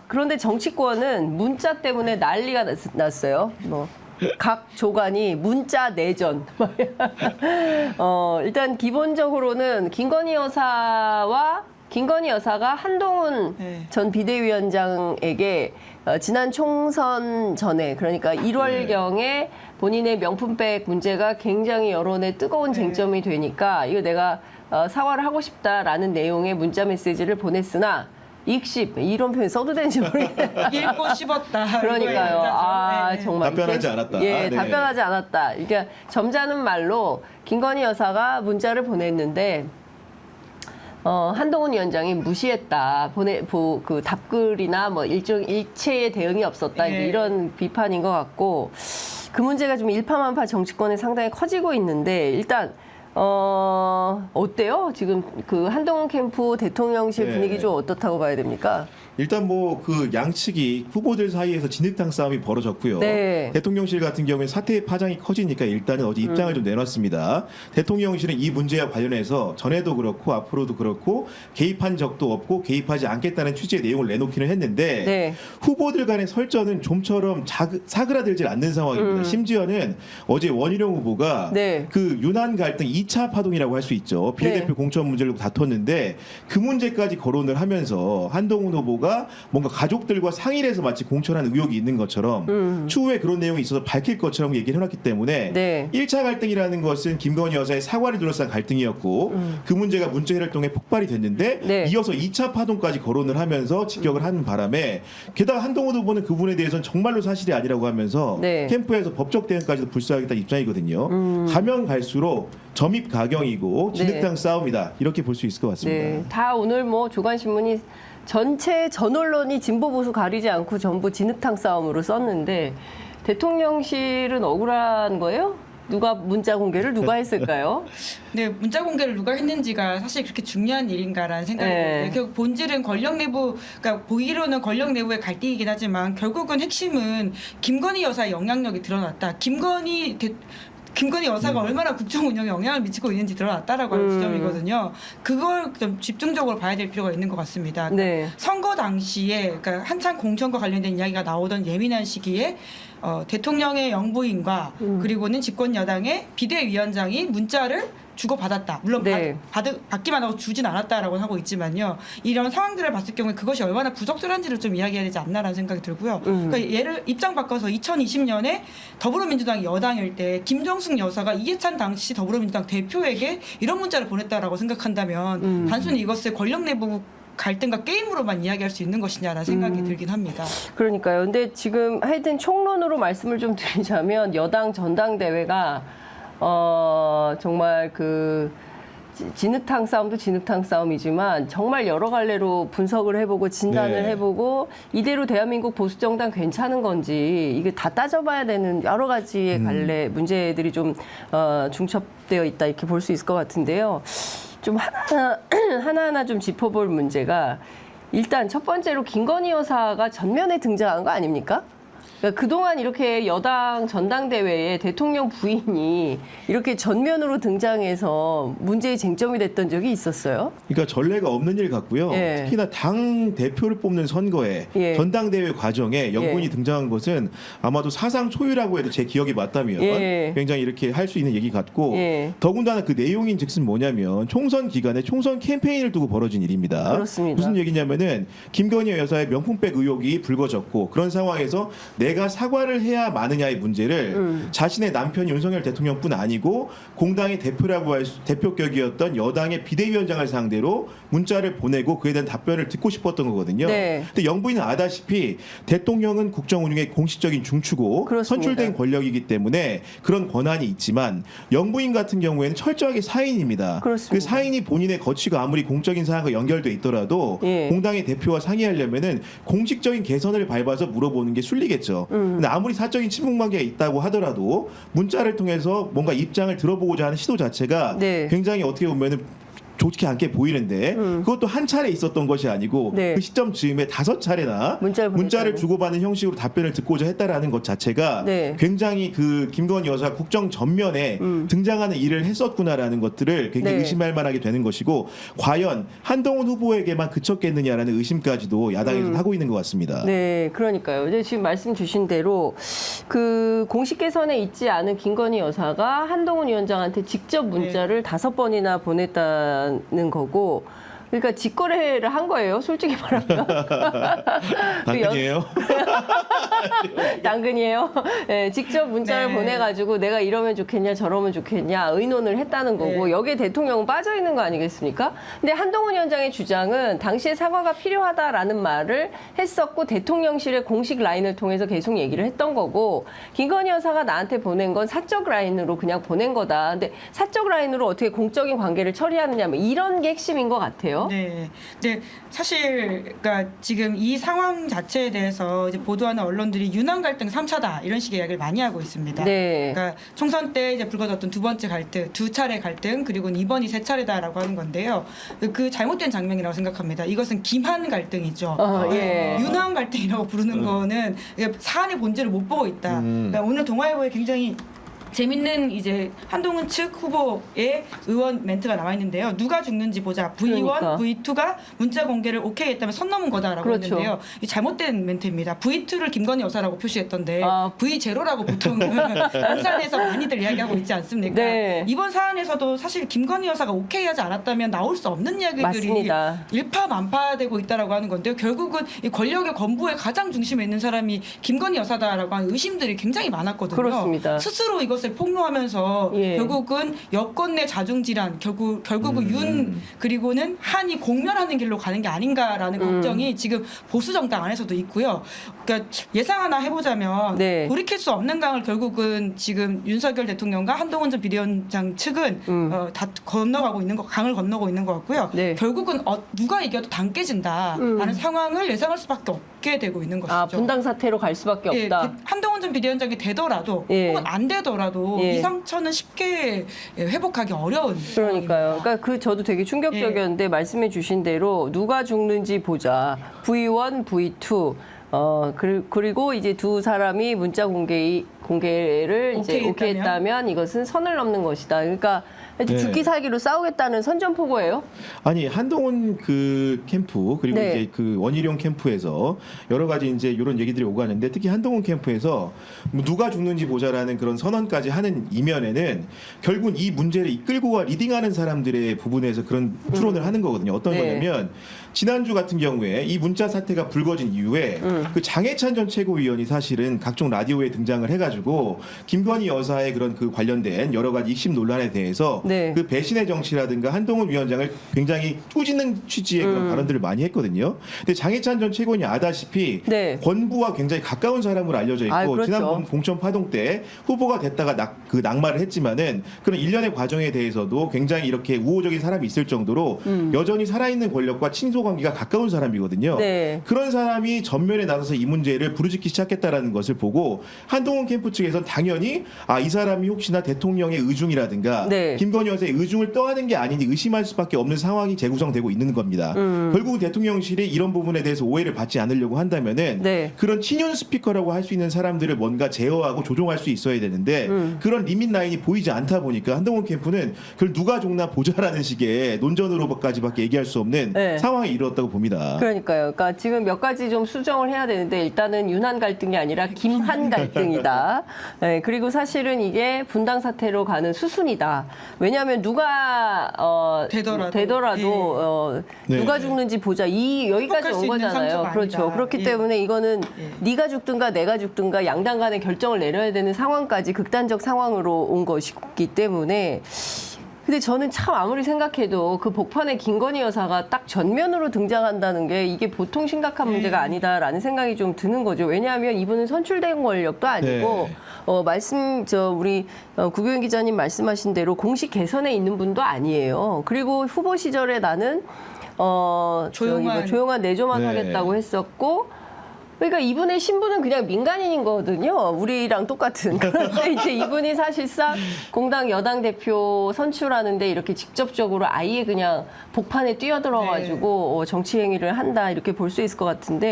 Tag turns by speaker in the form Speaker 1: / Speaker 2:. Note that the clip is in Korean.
Speaker 1: 그런데 정치권은 문자 때문에 난리가 났어요. 뭐. 각 조간이 문자 내전. 일단 기본적으로는 김건희 여사가 한동훈
Speaker 2: 네.
Speaker 1: 전 비대위원장에게 지난 총선 전에 그러니까 1월경에 본인의 명품백 문제가 굉장히 여론의 뜨거운 쟁점이 되니까 이거 내가 사과를 하고 싶다라는 내용의 문자 메시지를 보냈으나 익십 이런 표현 써도 되는지 모르겠어요.
Speaker 2: 읽고 씹었다.
Speaker 1: 그러니까요. 아
Speaker 2: 네.
Speaker 1: 정말
Speaker 3: 답변하지 않았다.
Speaker 1: 예,
Speaker 3: 네.
Speaker 1: 답변하지 않았다. 그러니까 점잖은 말로 김건희 여사가 문자를 보냈는데 한동훈 위원장이 무시했다. 그 답글이나 뭐 일체의 대응이 없었다.
Speaker 2: 예.
Speaker 1: 이런 비판인 것 같고 그 문제가 좀 일파만파 정치권에 상당히 커지고 있는데 일단. 어때요? 지금 그 한동훈 캠프 대통령실
Speaker 3: 네.
Speaker 1: 분위기 좀 어떻다고 봐야 됩니까?
Speaker 3: 일단 뭐 그 양측이 후보들 사이에서 진흙탕 싸움이 벌어졌고요.
Speaker 1: 네.
Speaker 3: 대통령실 같은 경우에 사태의 파장이 커지니까 일단은 어제 입장을 좀 내놨습니다. 대통령실은 이 문제와 관련해서 전에도 그렇고 앞으로도 그렇고 개입한 적도 없고 개입하지 않겠다는 취지의 내용을 내놓기는 했는데
Speaker 1: 네.
Speaker 3: 후보들 간의 설전은 좀처럼 사그라들질 않는 상황입니다. 심지어는 어제 원희룡 후보가
Speaker 1: 네.
Speaker 3: 그 유난 갈등 2차 파동이라고 할 수 있죠. 비례대표
Speaker 1: 네.
Speaker 3: 공천 문제를 다퉜는데 그 문제까지 거론을 하면서 한동훈 후보가 뭔가 가족들과 상의를 해서 마치 공천한 의혹이 있는 것처럼 추후에 그런 내용이 있어서 밝힐 것처럼 얘기를 해놨기 때문에
Speaker 1: 네.
Speaker 3: 1차 갈등이라는 것은 김건희 여사의 사과를 둘러싼 갈등이었고 그 문제가 문자회를 통해 폭발이 됐는데
Speaker 1: 네.
Speaker 3: 이어서 2차 파동까지 거론을 하면서 직격을 하는 바람에 게다가 한동훈 후보는 그 부분에 대해서는 정말로 사실이 아니라고 하면서
Speaker 1: 네.
Speaker 3: 캠프에서 법적 대응까지도 불사하겠다는 입장이거든요. 가면 갈수록 점입 가경이고 진흙탕 싸움이다 이렇게 볼 수 있을 것 같습니다.
Speaker 1: 네, 다 오늘 뭐 조간신문이 전체 전 언론이 진보 보수 가리지 않고 전부 진흙탕 싸움으로 썼는데 대통령실은 억울한 거예요? 누가 문자 공개를 누가 했을까요?
Speaker 2: 네, 문자 공개를 누가 했는지가 사실 그렇게 중요한 일인가라는 생각이
Speaker 1: 네.
Speaker 2: 들어요. 결국 본질은 권력 내부, 그러니까 보기로는 권력 내부의 갈등이긴 하지만 결국은 핵심은 김건희 여사의 영향력이 드러났다. 김건희 여사가 얼마나 국정 운영에 영향을 미치고 있는지 드러났다라고 하는 지점이거든요. 그걸 좀 집중적으로 봐야 될 필요가 있는 것 같습니다.
Speaker 1: 네.
Speaker 2: 선거 당시에 그러니까 한창 공천과 관련된 이야기가 나오던 예민한 시기에 대통령의 영부인과 그리고는 집권 여당의 비대위원장이 문자를 주고받았다. 물론
Speaker 1: 네.
Speaker 2: 받기만 하고 주진 않았다라고 하고 있지만요. 이런 상황들을 봤을 경우에 그것이 얼마나 부적절한지를 좀 이야기해야 되지 않나라는 생각이 들고요. 그러니까 얘를 입장 바꿔서 2020년에 더불어민주당이 여당일 때 김정숙 여사가 이해찬 당시 더불어민주당 대표에게 이런 문자를 보냈다라고 생각한다면 단순히 이것을 권력 내부 갈등과 게임으로만 이야기할 수 있는 것이냐라는 생각이 들긴 합니다.
Speaker 1: 그러니까요. 근데 지금 하여튼 총론으로 말씀을 좀 드리자면 여당 전당대회가 정말 그 진흙탕 싸움도 진흙탕 싸움이지만 정말 여러 갈래로 분석을 해보고 진단을
Speaker 3: 네.
Speaker 1: 해보고 이대로 대한민국 보수정당 괜찮은 건지 이게 다 따져봐야 되는 여러 가지의 갈래 문제들이 좀 중첩되어 있다 이렇게 볼 수 있을 것 같은데요. 좀 하나하나 좀 짚어볼 문제가 일단 첫 번째로 김건희 여사가 전면에 등장한 거 아닙니까? 그러니까 그동안 이렇게 여당 전당대회에 대통령 부인이 이렇게 전면으로 등장해서 문제의 쟁점이 됐던 적이 있었어요?
Speaker 3: 그러니까 전례가 없는 일 같고요.
Speaker 1: 예.
Speaker 3: 특히나 당 대표를 뽑는 선거에
Speaker 1: 예.
Speaker 3: 전당대회 과정에 영분이
Speaker 1: 예.
Speaker 3: 등장한 것은 아마도 사상 초유라고 해도 제 기억이 맞다면
Speaker 1: 예.
Speaker 3: 굉장히 이렇게 할 수 있는 얘기 같고
Speaker 1: 예.
Speaker 3: 더군다나 그 내용인 즉슨 뭐냐면 총선 기간에 총선 캠페인을 두고 벌어진 일입니다.
Speaker 1: 그렇습니다.
Speaker 3: 무슨 얘기냐면은 김건희 여사의 명품백 의혹이 불거졌고 그런 상황에서 내가 사과를 해야 마느냐의 문제를 자신의 남편 윤석열 대통령뿐 아니고 공당의 대표라고 할 대표격이었던 여당의 비대위원장을 상대로 문자를 보내고 그에 대한 답변을 듣고 싶었던 거거든요.
Speaker 1: 네.
Speaker 3: 근데 영부인은 아다시피 대통령은 국정 운영의 공식적인 중추고
Speaker 1: 그렇습니다.
Speaker 3: 선출된 권력이기 때문에 그런 권한이 있지만 영부인 같은 경우에는 철저하게 사인입니다.
Speaker 1: 그렇습니다.
Speaker 3: 그 사인이 본인의 거취가 아무리 공적인 사항과 연결돼 있더라도
Speaker 1: 예.
Speaker 3: 공당의 대표와 상의하려면은 공식적인 개선을 밟아서 물어보는 게 순리겠죠. 근데 아무리 사적인 친분 관계가 있다고 하더라도 문자를 통해서 뭔가 입장을 들어보고자 하는 시도 자체가
Speaker 1: 네.
Speaker 3: 굉장히 어떻게 보면은 좋지 않게 보이는데 그것도 한 차례 있었던 것이 아니고
Speaker 1: 네.
Speaker 3: 그 시점 즈음에 5차례나
Speaker 1: 문자를 보냈다는.
Speaker 3: 주고받는 형식으로 답변을 듣고자 했다라는 것 자체가
Speaker 1: 네.
Speaker 3: 굉장히 그 김건희 여사 국정 전면에 등장하는 일을 했었구나라는 것들을 굉장히
Speaker 1: 네.
Speaker 3: 의심할 만하게 되는 것이고 과연 한동훈 후보에게만 그쳤겠느냐라는 의심까지도 야당에서 하고 있는 것 같습니다.
Speaker 1: 네, 그러니까요. 이제 지금 말씀 주신 대로 그 공식 개선에 있지 않은 김건희 여사가 한동훈 위원장한테 직접 문자를 5번이나 보냈다는 거고, 그러니까 직거래를 한 거예요. 솔직히 말하면.
Speaker 3: 당연히에요.
Speaker 1: 당근이에요. 네, 직접 문자를
Speaker 2: 네.
Speaker 1: 보내가지고 내가 이러면 좋겠냐 저러면 좋겠냐 의논을 했다는 거고
Speaker 2: 네.
Speaker 1: 여기에 대통령은 빠져 있는 거 아니겠습니까? 근데 한동훈 위원장의 주장은 당시에 사과가 필요하다라는 말을 했었고 대통령실의 공식 라인을 통해서 계속 얘기를 했던 거고 김건희 여사가 나한테 보낸 건 사적 라인으로 그냥 보낸 거다. 근데 사적 라인으로 어떻게 공적인 관계를 처리하느냐 뭐 이런 게 핵심인 것 같아요.
Speaker 2: 네, 네, 사실 그러니까 지금 이 상황 자체에 대해서 이제 보도하는 언론들이 유난 갈등 3차다 이런 식의 이야기를 많이 하고 있습니다.
Speaker 1: 네.
Speaker 2: 그러니까 총선 때 이제 불거졌던 두 번째 갈등, 2차례 갈등, 그리고 이번이 3차례다라고 하는 건데요. 그 잘못된 장면이라고 생각합니다. 이것은 김한 갈등이죠.
Speaker 1: 예.
Speaker 2: 유난 갈등이라고 부르는 거는 이게 사안의 본질을 못 보고 있다. 그러니까 오늘 동아일보에 굉장히 재밌는 이제 한동훈 측 후보의 의원 멘트가 나와 있는데요. 누가 죽는지 보자. V1,
Speaker 1: 그러니까.
Speaker 2: V2가 문자 공개를 오케이 했다면 선 넘은 거다라고
Speaker 1: 그렇죠.
Speaker 2: 했는데요. 이 잘못된 멘트입니다. V2를 김건희 여사라고 표시했던데
Speaker 1: 아.
Speaker 2: V0라고 보통 용산에서 많이들 이야기하고 있지 않습니까?
Speaker 1: 네.
Speaker 2: 이번 사안에서도 사실 김건희 여사가 오케이 하지 않았다면 나올 수 없는 이야기들이
Speaker 1: 맞습니다.
Speaker 2: 일파만파되고 있다라고 하는 건데요. 결국은 이 권력의 건부의 가장 중심에 있는 사람이 김건희 여사다라고 하는 의심들이 굉장히 많았거든요.
Speaker 1: 그렇습니다.
Speaker 2: 스스로 이것을 폭로하면서
Speaker 1: 예.
Speaker 2: 결국은 여권 내 자중질환, 결국은 윤 그리고는 한이 공멸하는 길로 가는 게 아닌가라는 걱정이 지금 보수 정당 안에서도 있고요. 그러니까 예상 하나 해보자면
Speaker 1: 네.
Speaker 2: 돌이킬 수 없는 강을 결국은 지금 윤석열 대통령과 한동훈 전 비대위원장 측은 다 건너가고 있는 거, 강을 건너고 있는 것 같고요.
Speaker 1: 네.
Speaker 2: 결국은 누가 이겨도 당 깨진다라는 상황을 예상할 수밖에 없게 되고 있는 것이죠.
Speaker 1: 아, 분당 사태로 갈 수밖에
Speaker 2: 예,
Speaker 1: 없다.
Speaker 2: 한동훈 전 비대위원장이 되더라도
Speaker 1: 예.
Speaker 2: 혹은 안 되더라도
Speaker 1: 예.
Speaker 2: 이 상처는 쉽게 회복하기 어려운
Speaker 1: 그러니까요.
Speaker 2: 상황입니다.
Speaker 1: 그러니까 그 저도 되게 충격적이었는데 말씀해 주신 대로 누가 죽는지 보자. V1, V2. 그리고 이제 두 사람이 문자 공개를 이제 오케이 했다면 이것은 선을 넘는 것이다. 그러니까
Speaker 3: 네.
Speaker 1: 죽기 살기로 싸우겠다는 선전포고예요.
Speaker 3: 아니 한동훈 그 캠프 그리고
Speaker 1: 네.
Speaker 3: 이제 그 원희룡 캠프에서 여러 가지 이제 이런 얘기들이 오고 하는데 특히 한동훈 캠프에서 뭐 누가 죽는지 보자라는 그런 선언까지 하는 이면에는 결국 이 문제를 이끌고 리딩하는 사람들의 부분에서 그런 추론을 하는 거거든요. 어떤
Speaker 1: 네.
Speaker 3: 거냐면 지난주 같은 경우에 이 문자 사태가 불거진 이후에 그 장해찬 전 최고위원이 사실은 각종 라디오에 등장을 해가지고 김건희 여사의 그런 그 관련된 여러 가지 입심 논란에 대해서
Speaker 1: 네.
Speaker 3: 그 배신의 정치라든가 한동훈 위원장을 굉장히 꾸짖는 취지의 그런 발언들을 많이 했거든요. 근데 장해찬 전 최고위원이 아다시피
Speaker 1: 네.
Speaker 3: 권부와 굉장히 가까운 사람으로 알려져 있고
Speaker 1: 아, 그렇죠.
Speaker 3: 지난 공천 파동 때 후보가 됐다가 낙마를 했지만은 그런 일련의 과정에 대해서도 굉장히 이렇게 우호적인 사람이 있을 정도로 여전히 살아있는 권력과 친소 관계가 가까운 사람이거든요.
Speaker 1: 네.
Speaker 3: 그런 사람이 전면에 나서서 이 문제를 부르짖기 시작했다라는 것을 보고 한동훈 캠프 측에서는 당연히 이 사람이 혹시나 대통령의 의중이라든가
Speaker 1: 네.
Speaker 3: 김건희 여사의 의중을 떠하는 게 아닌지 의심할 수밖에 없는 상황이 재구성되고 있는 겁니다. 결국 대통령실이 이런 부분에 대해서 오해를 받지 않으려고 한다면은
Speaker 1: 네.
Speaker 3: 그런 친윤 스피커라고 할 수 있는 사람들을 뭔가 제어하고 조종할 수 있어야 되는데 그런 리밋 라인이 보이지 않다 보니까 한동훈 캠프는 그걸 누가 죽나 보자라는 식의 논전으로까지밖에 얘기할 수 없는
Speaker 1: 네.
Speaker 3: 상황에 이르렀다고 봅니다.
Speaker 1: 그러니까요. 그러니까 지금 몇 가지 좀 수정을 해야 되는데 일단은 윤한 갈등이 아니라 김한 갈등이다. 네, 그리고 사실은 이게 분당 사태로 가는 수순이다. 왜냐하면 누가 되더라도
Speaker 3: 네.
Speaker 1: 누가 죽는지 보자. 여기까지
Speaker 2: 극복할 수
Speaker 1: 온
Speaker 2: 있는
Speaker 1: 거잖아요.
Speaker 2: 상처가
Speaker 1: 그렇죠.
Speaker 2: 아니다.
Speaker 1: 그렇기
Speaker 2: 예.
Speaker 1: 때문에 이거는
Speaker 2: 예.
Speaker 1: 네가 죽든가 내가 죽든가 양당 간의 결정을 내려야 되는 상황까지 극단적 상황으로 온 것이기 때문에 근데 저는 참 아무리 생각해도 그 복판에 김건희 여사가 딱 전면으로 등장한다는 게 이게 보통 심각한 문제가 아니다라는 생각이 좀 드는 거죠. 왜냐하면 이분은 선출된 권력도 아니고
Speaker 3: 네.
Speaker 1: 우리 구교현 기자님 말씀하신 대로 공식 개선에 있는 분도 아니에요. 그리고 후보 시절에 나는 조용한 내조만
Speaker 3: 네.
Speaker 1: 하겠다고 했었고 그러니까 이분의 신분은 그냥 민간인인 거거든요. 우리랑 똑같은. 그런데 이제 이분이 사실상 공당 여당 대표 선출하는데 이렇게 직접적으로 아예 그냥 복판에 뛰어들어가지고 정치 행위를 한다 이렇게 볼 수 있을 것 같은데.